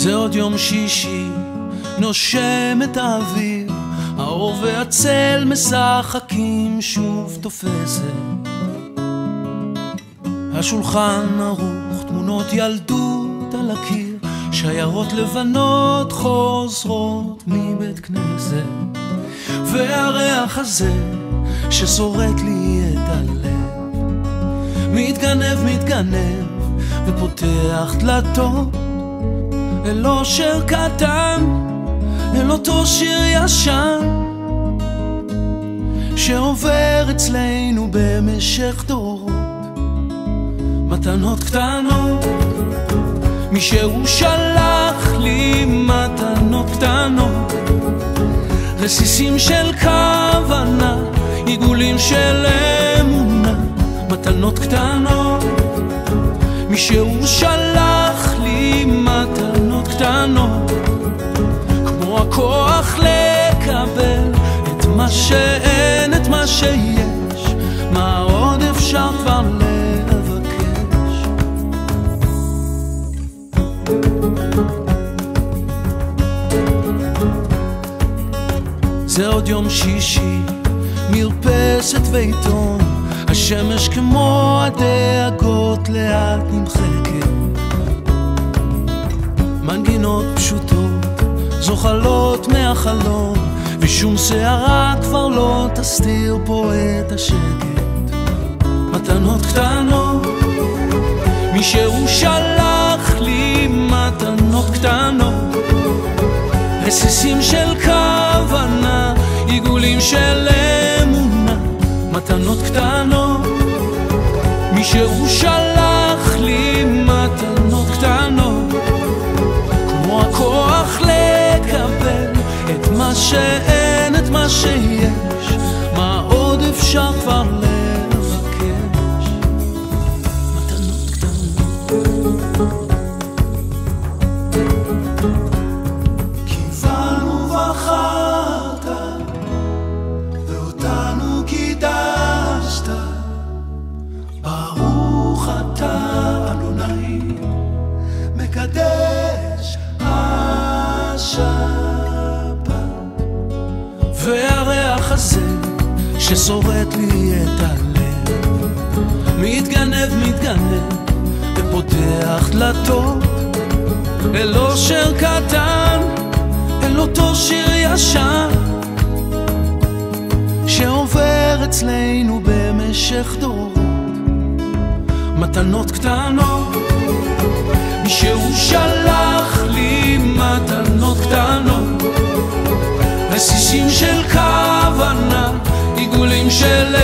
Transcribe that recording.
זה עוד יום שישי, נושם את האוויר, האור והצל משחקים, שוב תופסת השולחן ערוך, תמונות ילדות על הקיר, שיירות לבנות חוזרות מבית כנסת, והריח הזה ששורט לי את הלב מתגנב ופותח דלתות אל אושר קטן, אל אותו שיר ישן שעובר אצלנו במשך דורות. מתנות קטנות, מישהו שלח לי מתנות קטנות, רסיסים של כוונה, עיגולים של אמונה. מתנות קטנות, מישהו שלח לי מתנות קטנות, כמו הכוח לקבל את מה שאין, את מה שיש, מה עוד אפשר כבר לבקש. זה עוד יום שישי, מרפסת ועיתון, השמש כמו הדאגות לאט נמחקת, מנגינות פשוטות זוחלות מהחלום, ושום שערה כבר לא תסתיר פה את השקט. מתנות קטנות, מישהו שלח לי מתנות קטנות, רסיסים של כוונה, עיגולים של אמונה. מתנות קטנות, מישהו שלח לי מתנות קטנות, כמו הכוח לקבל את מה שאין, את מה שיש, מה עוד אפשר כבר לבקש. מתנות קטנות, קיבלנו בחרת ואותנו קידשת, ברוך אתה אדוני מקדש השבת. והריח הזה ששורט לי את הלב מתגנב ופותח דלתות אל אושר קטן, אל אותו שיר ישן שעובר אצלנו במשך דורות. מתנות קטנות, מישהו שלח לי מתנות קטנות, רסיסים של כוונה, עיגולים של